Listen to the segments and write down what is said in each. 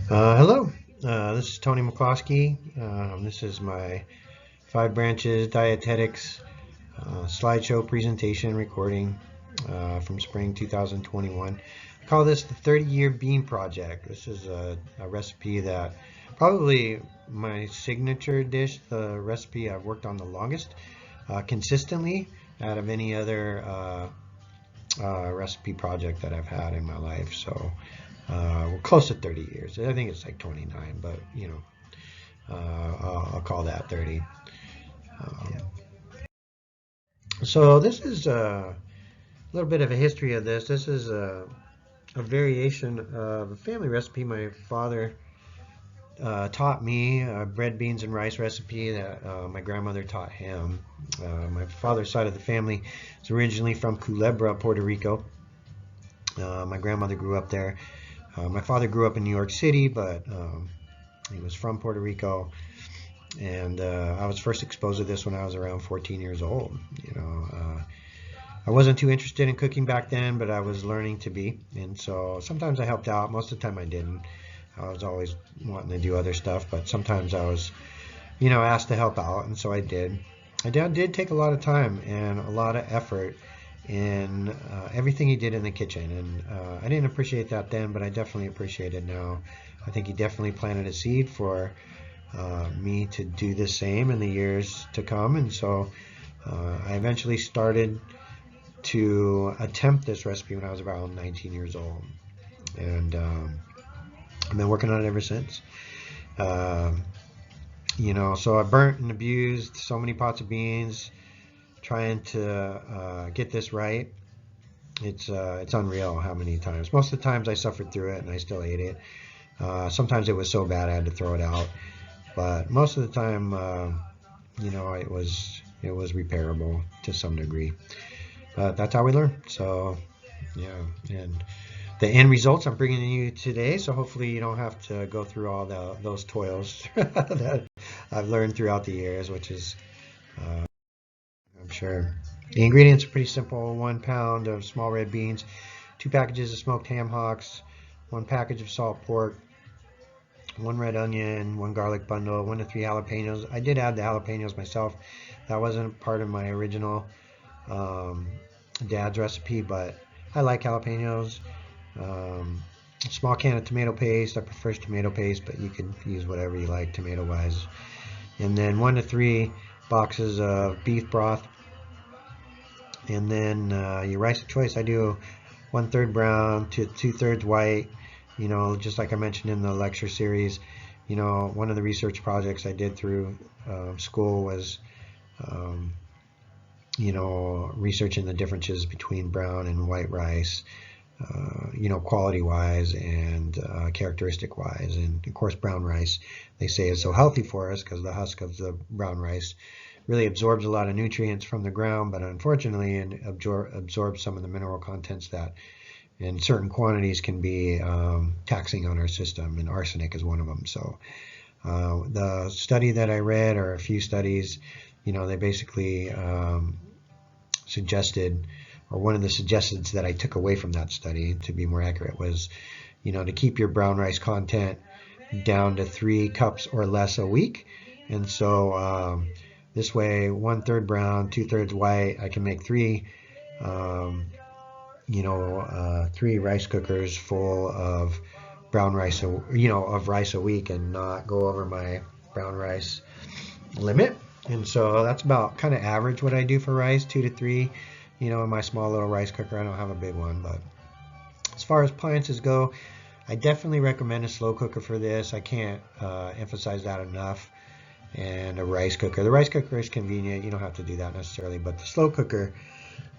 Hello, this is Tony McCloskey. This is my Five Branches Dietetics slideshow presentation recording from spring 2021. I call this the 30-year bean project. This is a recipe that probably my signature dish, the recipe I've worked on the longest consistently out of any other recipe project that I've had in my life. So we're close to 30 years. I think it's like 29, but I'll call that 30. Um, so this is a little bit of a history of this. This is a variation of a family recipe my father taught me, a bread, beans, and rice recipe that my grandmother taught him. My father's side of the family is originally from Culebra, Puerto Rico. My grandmother grew up there. My father grew up in New York City, but he was from Puerto Rico, and I was first exposed to this when I was around 14 years old. I wasn't too interested in cooking back then, but I was learning to be, and so sometimes I helped out. Most of the time I didn't. I was always wanting to do other stuff, but sometimes I was, asked to help out, and so I did. My dad did take a lot of time and a lot of effort in everything he did in the kitchen, and I didn't appreciate that then, but I definitely appreciate it now. I think he definitely planted a seed for me to do the same in the years to come, and so I eventually started to attempt this recipe when I was around 19 years old, and I've been working on it ever since. Um, so I burnt and abused so many pots of beans trying to get this right. It's unreal how many times. Most of the times I suffered through it and I still ate it. Sometimes it was so bad I had to throw it out, but most of the time, it was repairable to some degree. But that's how we learn. So yeah, and the end results I'm bringing you today. So hopefully you don't have to go through all those toils that I've learned throughout the years, which is uh, I'm sure. The ingredients are pretty simple: 1 pound of small red beans, 2 packages of smoked ham hocks, 1 package of salt pork, 1 red onion, 1 garlic bundle, 1 to 3 jalapenos. I did add the jalapenos myself. That wasn't part of my original um, dad's recipe, but I like jalapenos. Um, Small can of tomato paste. I prefer tomato paste, but you can use whatever you like tomato wise. And then 1 to 3 boxes of beef broth. And then your rice of choice. I do 1/3 brown to 2/3 white. Just like I mentioned in the lecture series. One of the research projects I did through school was um, researching the differences between brown and white rice, quality wise and characteristic wise. And of course, brown rice, they say, is so healthy for us because the husk of the brown rice really absorbs a lot of nutrients from the ground, but unfortunately, it absorbs some of the mineral contents that in certain quantities can be taxing on our system, and arsenic is one of them. So the study that I read, or a few studies, they basically suggested, or one of the suggestions that I took away from that study, to be more accurate, was, to keep your brown rice content down to 3 cups or less a week. And so this way, 1/3 brown, 2/3 white, I can make um, 3 rice cookers full of brown rice, of rice a week, and not go over my brown rice limit. And so that's about kind of average what I do for rice, 2 to 3. In my small little rice cooker. I don't have a big one, but as far as appliances go, I definitely recommend a slow cooker for this. I can't emphasize that enough. And a rice cooker. The rice cooker is convenient. You don't have to do that necessarily, but the slow cooker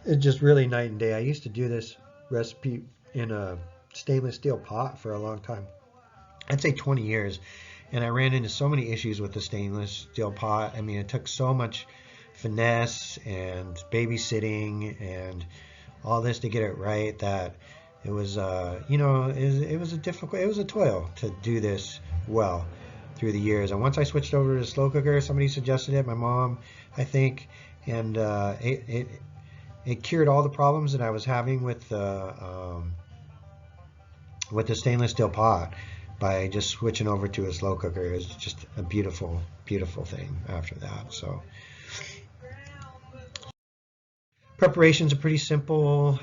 is just really night and day. I used to do this recipe in a stainless steel pot for a long time. I'd say 20 years. And I ran into so many issues with the stainless steel pot. I mean, it took so much finesse and babysitting and all this to get it right that it was, it was a difficult, it was a toil to do this well through the years. And once I switched over to the slow cooker, somebody suggested it, my mom, I think, and it cured all the problems that I was having with the stainless steel pot. by just switching over to a slow cooker. It was just a beautiful, beautiful thing after that. So preparations are pretty simple.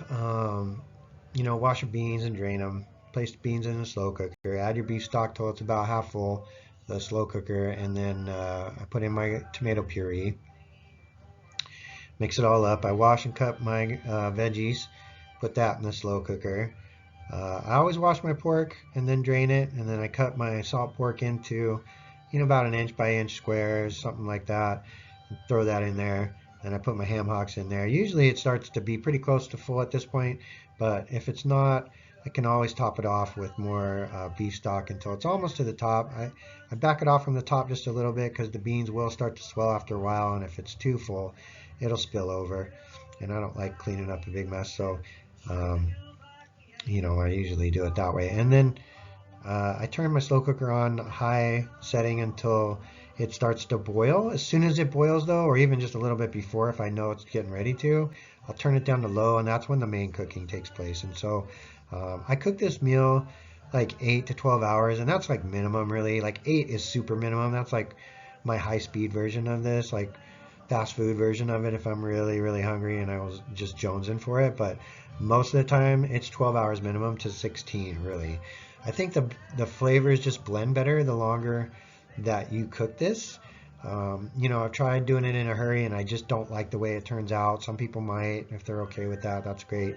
Wash your beans and drain them. Place the beans in a slow cooker. Add your beef stock till it's about half full, the slow cooker, and then I put in my tomato puree. Mix it all up. I wash and cut my veggies. Put that in the slow cooker. I always wash my pork and then drain it, and then I cut my salt pork into, about an inch by inch squares, something like that. And throw that in there. Then I put my ham hocks in there. Usually it starts to be pretty close to full at this point, but if it's not, I can always top it off with more beef stock until it's almost to the top. I back it off from the top just a little bit because the beans will start to swell after a while, and if it's too full, it'll spill over. And I don't like cleaning up a big mess, so I usually do it that way. And then I turn my slow cooker on high setting until it starts to boil. As soon as it boils though, or even just a little bit before, if I know it's getting ready to, I'll turn it down to low, and that's when the main cooking takes place. And so I cook this meal like 8 to 12 hours, and that's like minimum really. Like 8 is super minimum. That's like my high speed version of this, like fast food version of it if I'm really, really hungry and I was just jonesing for it. But most of the time it's 12 hours minimum to 16 really. I think the flavors just blend better the longer that you cook this. I've tried doing it in a hurry and I just don't like the way it turns out. Some people might, if they're okay with that, that's great.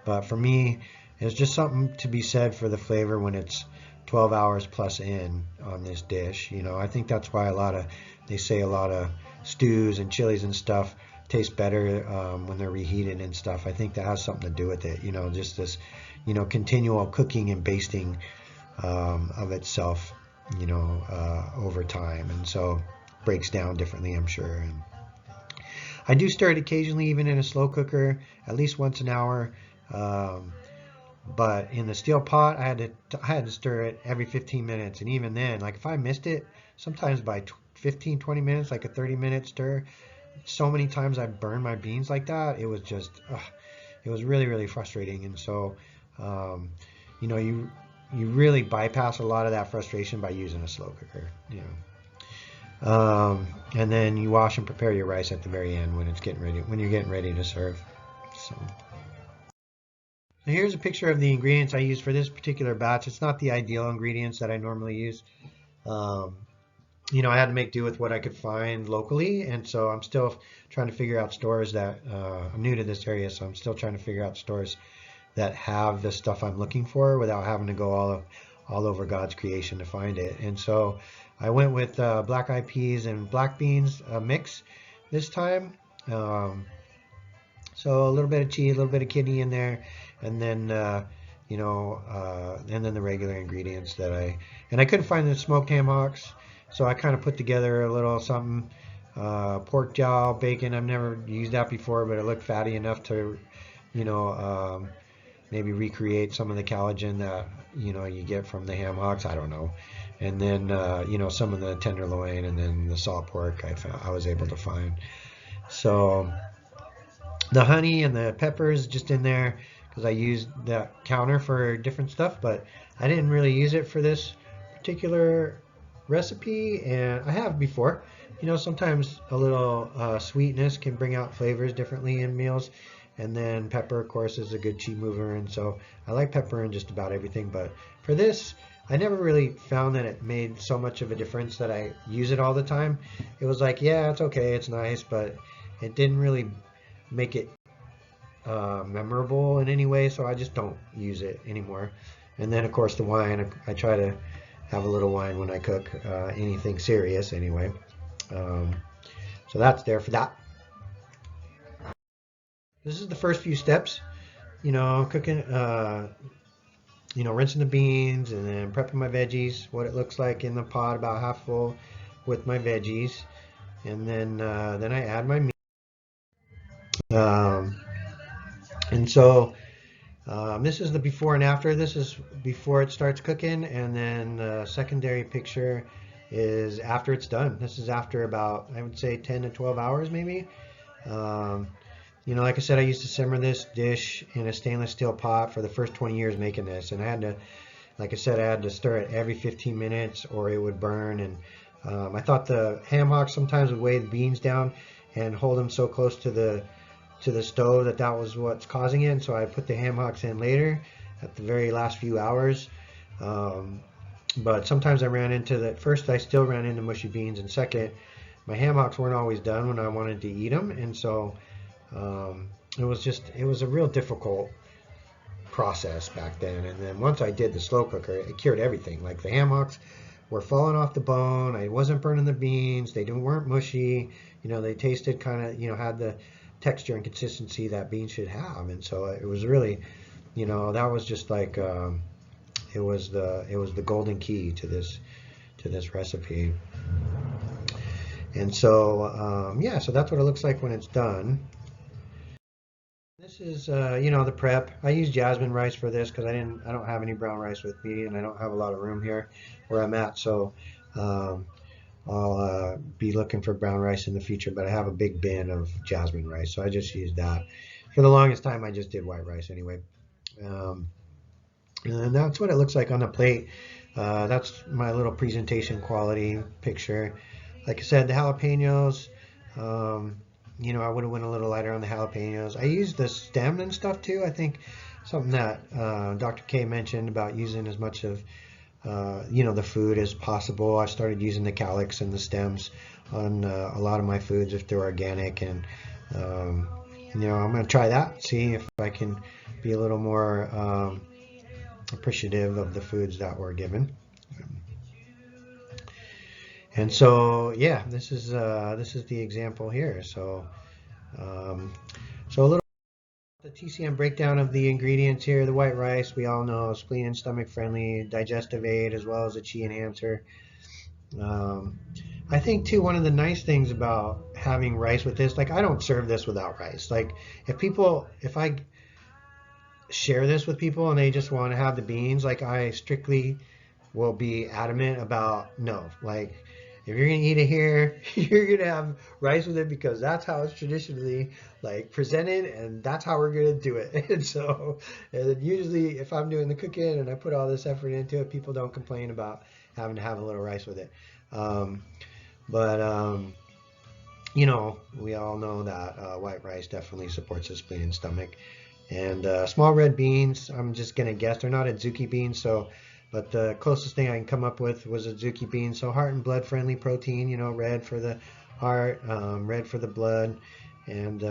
But for me, it's just something to be said for the flavor when it's 12 hours plus in on this dish. I think that's why they say a lot of stews and chilies and stuff taste better when they're reheated and stuff. I think that has something to do with it. Just this, continual cooking and basting of itself, over time, and so breaks down differently, I'm sure. And I do stir it occasionally, even in a slow cooker, at least once an hour. But in the steel pot, I had to stir it every 15 minutes, and even then, like if I missed it, sometimes by 15, 20 minutes, like a 30-minute stir, so many times I burned my beans like that. It was just, it was really, really frustrating. And so, you really bypass a lot of that frustration by using a slow cooker. And then you wash and prepare your rice at the very end when you're getting ready to serve. So here's a picture of the ingredients I use for this particular batch. It's not the ideal ingredients that I normally use. I had to make do with what I could find locally, and so I'm still trying to figure out stores that I'm new to this area, so I'm still trying to figure out stores that have the stuff I'm looking for without having to go all over God's creation to find it. And so I went with black eyed peas and black beans mix this time. So a little bit of cheese, a little bit of kidney in there, and then and then the regular ingredients and I couldn't find the smoked ham hocks, so I kind of put together a little something. Pork jowl, bacon. I've never used that before, but it looked fatty enough to, maybe recreate some of the collagen that you get from the ham hocks. I don't know. And then some of the tenderloin, and then the salt pork I was able to find. So the honey and the peppers just in there because I used that counter for different stuff, but I didn't really use it for this particular recipe, and I have before. Sometimes a little sweetness can bring out flavors differently in meals, and then pepper, of course, is a good cheat mover, and so I like pepper in just about everything. But for this, I never really found that it made so much of a difference that I use it all the time. It was like, yeah, it's okay, it's nice, but it didn't really make it memorable in any way, so I just don't use it anymore. And then, of course, the wine, I try to have a little wine when I cook anything serious anyway. So that's there for that. This is the first few steps, cooking, rinsing the beans and then prepping my veggies, what it looks like in the pot about half full with my veggies. And then I add my meat. And so this is the before and after. This is before it starts cooking, and then the secondary picture is after it's done. This is after about, I would say, 10 to 12 hours maybe. Like I said, I used to simmer this dish in a stainless steel pot for the first 20 years making this, and I had to Like I said, I had to stir it every 15 minutes or it would burn. And I thought the ham hocks sometimes would weigh the beans down and hold them so close to the stove that that was what's causing it. And so I put the ham hocks in later at the very last few hours. Um, but sometimes I ran into that. First, I still ran into mushy beans, and second, my ham hocks weren't always done when I wanted to eat them, and so it was a real difficult process back then. And then once I did the slow cooker, it cured everything. Like the ham hocks were falling off the bone. I wasn't burning the beans. They weren't mushy. You know, they tasted kind of, you know, had the texture and consistency that beans should have. And so it was really, you know, that was just like it was the golden key to this recipe. And so yeah, so that's what it looks like when it's done. This is you know, the prep. I use jasmine rice for this because I don't have any brown rice with me, and I don't have a lot of room here where I'm at. So um, I'll be looking for brown rice in the future, but I have a big bin of jasmine rice, so I just use that. For the longest time, I just did white rice anyway. Um, and that's what it looks like on the plate. That's my little presentation quality picture. Like I said, the jalapenos, um, you know, I would have went a little lighter on the jalapenos. I used the stem and stuff too. I think something that Dr. K mentioned about using as much of, you know, the food as possible. I started using the calyx and the stems on a lot of my foods if they're organic. And, um, you know, I'm going to try that, see if I can be a little more appreciative of the foods that we're given. And so, yeah, this is the example here. So, um, so a little the TCM breakdown of the ingredients here. The white rice, we all know, spleen and stomach friendly, digestive aid, as well as a chi enhancer. Um, I think too, one of the nice things about having rice with this, like I don't serve this without rice. Like if I share this with people and they just want to have the beans, like I strictly will be adamant about no. Like if you're gonna eat it here, you're gonna have rice with it because that's how it's traditionally like presented, and that's how we're gonna do it. And so, and usually, if I'm doing the cooking and I put all this effort into it, people don't complain about having to have a little rice with it. Um, but you know, we all know that white rice definitely supports the spleen and stomach. And small red beans, I'm just gonna guess they're not adzuki beans, so but the closest thing I can come up with was adzuki bean. So heart and blood friendly protein, you know, red for the heart, red for the blood, and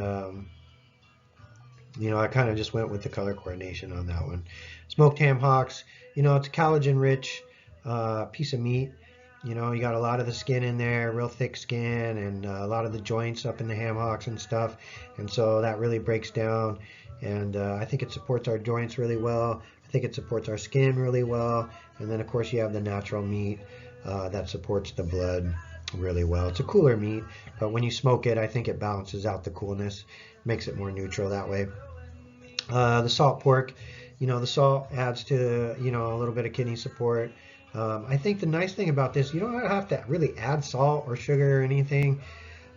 you know, I kind of just went with the color coordination on that one. Smoked ham hocks, you know, it's a collagen rich piece of meat. You know, you got a lot of the skin in there, real thick skin, and a lot of the joints up in the ham hocks and stuff. And so that really breaks down. And I think it supports our joints really well. I think it supports our skin really well. And then, of course, you have the natural meat that supports the blood really well. It's a cooler meat, but when you smoke it, I think it balances out the coolness, makes it more neutral that way. The salt pork, you know, the salt adds to, you know, a little bit of kidney support. I think the nice thing about this, you don't have to really add salt or sugar or anything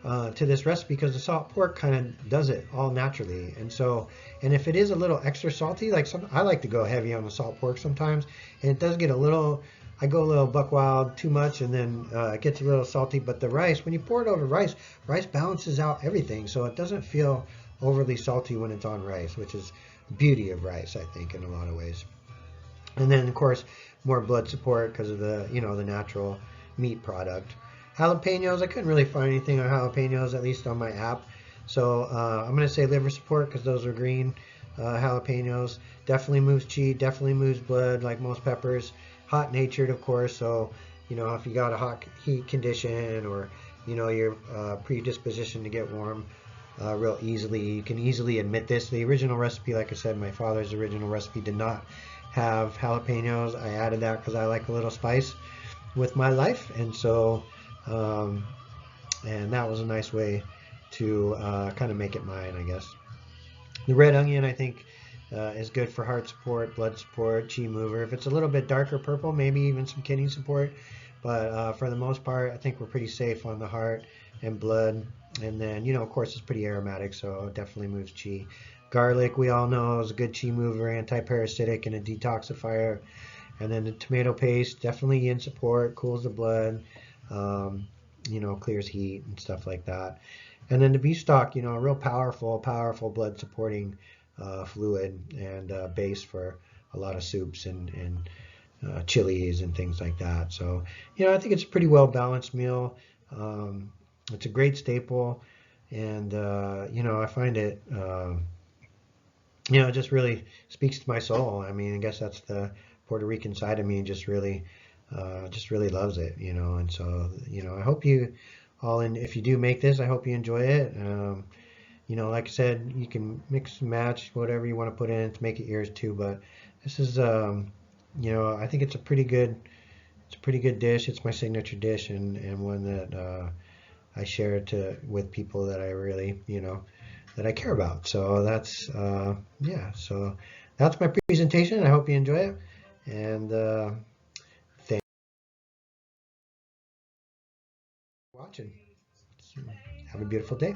to this recipe because the salt pork kind of does it all naturally. And so, and if it is a little extra salty, like I like to go heavy on the salt pork sometimes, and it does get a little, I go a little buck wild too much, and then it gets a little salty. But the rice, when you pour it over rice, rice balances out everything, so it doesn't feel overly salty when it's on rice, which is the beauty of rice, I think, in a lot of ways. And then, of course, more blood support because of the, you know, the natural meat product. Jalapenos, I couldn't really find anything on jalapenos, at least on my app. So I'm going to say liver support because those are green jalapenos. Definitely moves chi, definitely moves blood like most peppers. Hot natured, of course. So, you know, if you got a hot heat condition or, you know, you're predisposition to get warm real easily, you can easily admit this. The original recipe, like I said, my father's original recipe did not have jalapenos. I added that because I like a little spice with my life. And so and that was a nice way to kind of make it mine, I guess. The red onion, I think, is good for heart support, blood support, chi mover. If it's a little bit darker purple, maybe even some kidney support. But for the most part, I think we're pretty safe on the heart and blood. And then, you know, of course, it's pretty aromatic, so it definitely moves chi. Garlic, we all know, is a good chi mover, anti-parasitic, and a detoxifier. And then the tomato paste, definitely in support, cools the blood, um, clears heat and stuff like that. And then the beef stock, a real powerful blood supporting fluid and base for a lot of soups and chilies and things like that. So, I think it's a pretty well balanced meal. Um, it's a great staple, and I find it, it just really speaks to my soul. I mean, I guess that's the Puerto Rican side of me, just really loves it, And so, I hope you all, and if you do make this, I hope you enjoy it. Like I said, you can mix and match whatever you want to put in to make it yours too. But this is, I think it's a pretty good dish. It's my signature dish, and one that I share with people that I really, that I care about. So yeah. So that's my presentation. I hope you enjoy it, and thanks for watching. So have a beautiful day.